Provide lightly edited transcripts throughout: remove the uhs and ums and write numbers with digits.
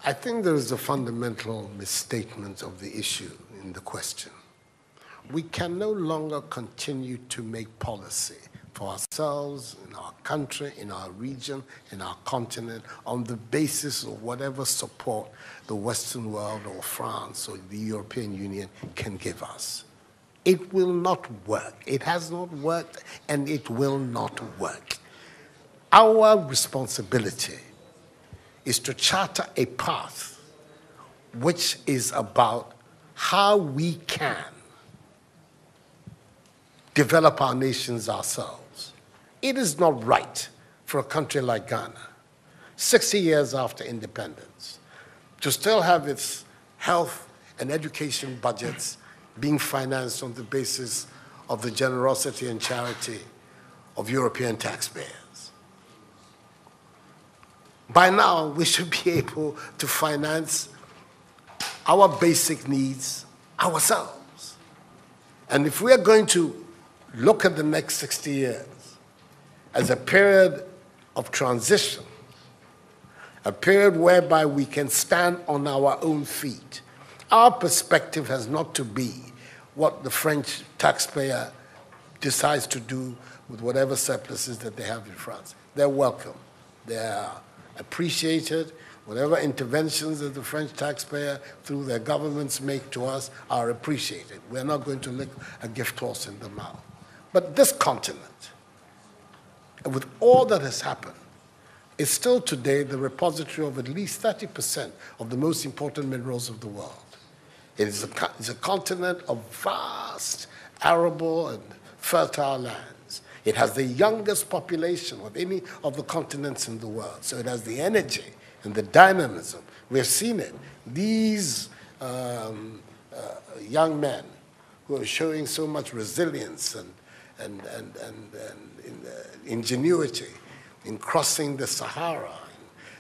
I think there is a fundamental misstatement of the issue in the question. We can no longer continue to make policy for ourselves, in our country, in our region, in our continent, on the basis of whatever support the Western world or France or the European Union can give us. It will not work. It has not worked, and it will not work. Our responsibility is to charter a path which is about how we can develop our nations ourselves. It is not right for a country like Ghana, 60 years after independence, to still have its health and education budgets being financed on the basis of the generosity and charity of European taxpayers. By now, we should be able to finance our basic needs ourselves. And if we are going to look at the next 60 years as a period of transition, a period whereby we can stand on our own feet, our perspective has not to be what the French taxpayer decides to do with whatever surpluses that they have in France. They're welcome. They're appreciated. Whatever interventions that the French taxpayer through their governments make to us are appreciated. We're not going to lick a gift horse in the mouth. But this continent, with all that has happened, is still today the repository of at least 30% of the most important minerals of the world. It is a continent of vast, arable, and fertile lands. It has the youngest population of any of the continents in the world. So it has the energy and the dynamism. We have seen it. These young men who are showing so much resilience and ingenuity in crossing the Sahara,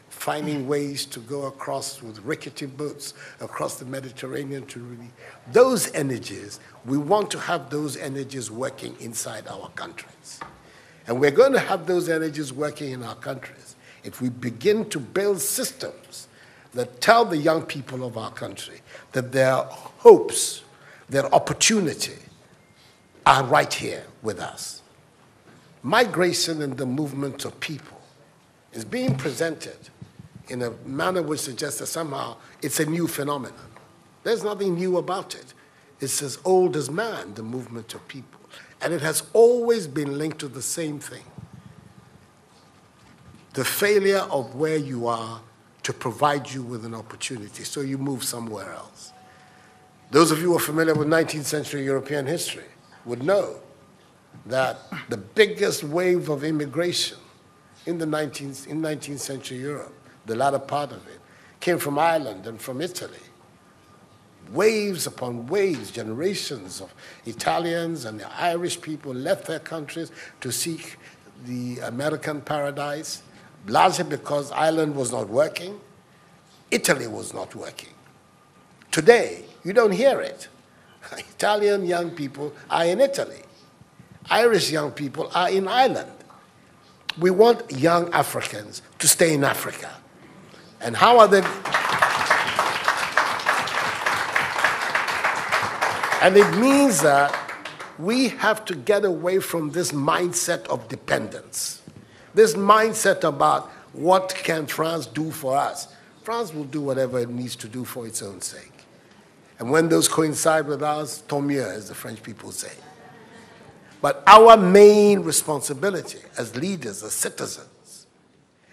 finding ways to go across with rickety boats across the Mediterranean to really, those energies, we want to have those energies working inside our countries. And we're going to have those energies working in our countries if we begin to build systems that tell the young people of our country that their hopes, their opportunity are right here with us. Migration and the movement of people is being presented in a manner which suggests that somehow it's a new phenomenon. There's nothing new about it. It's as old as man, the movement of people. And it has always been linked to the same thing: the failure of where you are to provide you with an opportunity, so you move somewhere else. Those of you who are familiar with 19th century European history would know that the biggest wave of immigration in 19th century Europe, the latter part of it, came from Ireland and from Italy. Waves upon waves, generations of Italians and the Irish people left their countries to seek the American paradise, largely because Ireland was not working, Italy was not working. Today, you don't hear it. Italian young people are in Italy. Irish young people are in Ireland. We want young Africans to stay in Africa. And how are they? And it means that we have to get away from this mindset of dependence, this mindset about what can France do for us. France will do whatever it needs to do for its own sake. And when those coincide with ours, tant mieux, as the French people say. But our main responsibility as leaders, as citizens,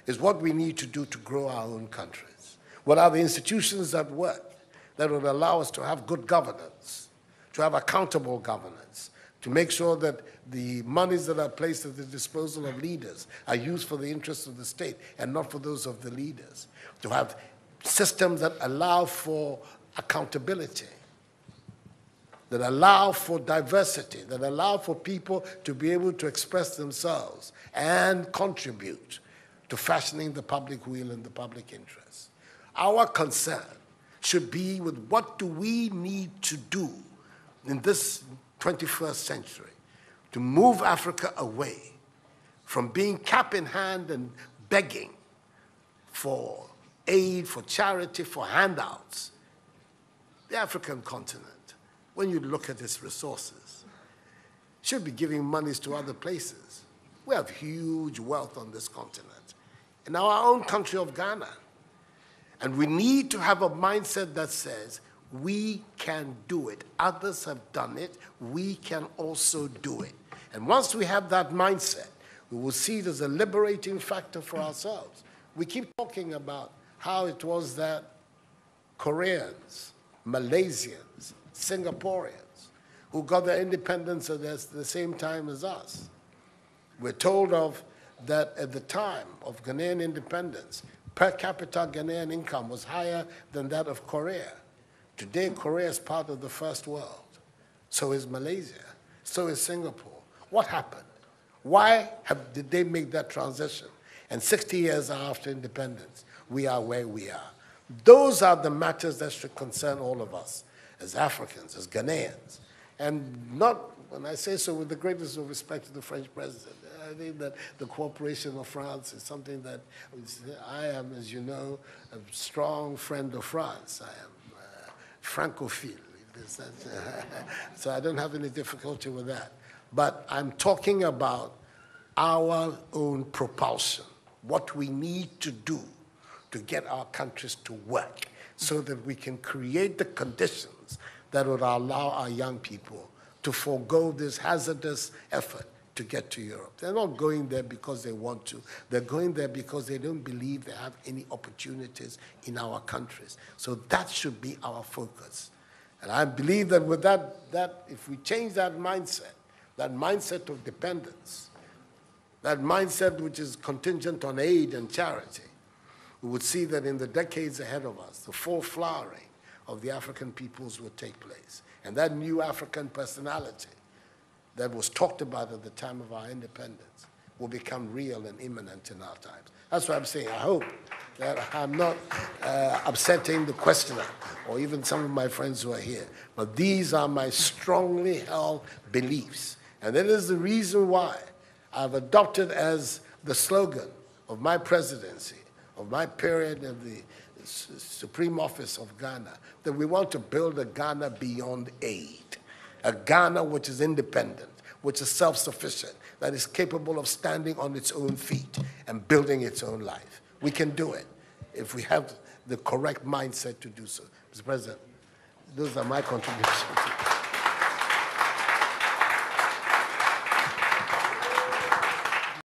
is what we need to do to grow our own countries. What are the institutions that work that would allow us to have good governance, to have accountable governance, to make sure that the monies that are placed at the disposal of leaders are used for the interests of the state and not for those of the leaders, to have systems that allow for accountability, that allow for diversity, that allow for people to be able to express themselves and contribute to fashioning the public will and the public interest. Our concern should be with what do we need to do in this 21st century to move Africa away from being cap in hand and begging for aid, for charity, for handouts. The African continent, when you look at its resources, should be giving monies to other places. We have huge wealth on this continent, in our own country of Ghana. And we need to have a mindset that says, we can do it. Others have done it. We can also do it. And once we have that mindset, we will see it as a liberating factor for ourselves. We keep talking about how it was that Koreans, Malaysians, Singaporeans, who got their independence at the same time as us. We're told of that at the time of Ghanaian independence, per capita Ghanaian income was higher than that of Korea. Today, Korea is part of the first world. So is Malaysia. So is Singapore. What happened? Why did they make that transition? And 60 years after independence, we are where we are. Those are the matters that should concern all of us as Africans, as Ghanaians. And not, when I say so, with the greatest of respect to the French president. I think that the cooperation of France is something that I am, as you know, a strong friend of France. I am Francophile. So I don't have any difficulty with that. But I'm talking about our own propulsion, what we need to do to get our countries to work so that we can create the conditions that would allow our young people to forego this hazardous effort to get to Europe. They're not going there because they want to. They're going there because they don't believe they have any opportunities in our countries. So that should be our focus. And I believe that with that if we change that mindset of dependence, that mindset which is contingent on aid and charity, we would see that in the decades ahead of us, the full flowering of the African peoples would take place. And that new African personality that was talked about at the time of our independence will become real and imminent in our times. That's what I'm saying. I hope that I'm not upsetting the questioner or even some of my friends who are here. But these are my strongly held beliefs. And that is the reason why I've adopted as the slogan of my presidency, of my period of the Supreme Office of Ghana, that we want to build a Ghana beyond aid, a Ghana which is independent, which is self-sufficient, that is capable of standing on its own feet and building its own life. We can do it if we have the correct mindset to do so. Mr. President, those are my contributions.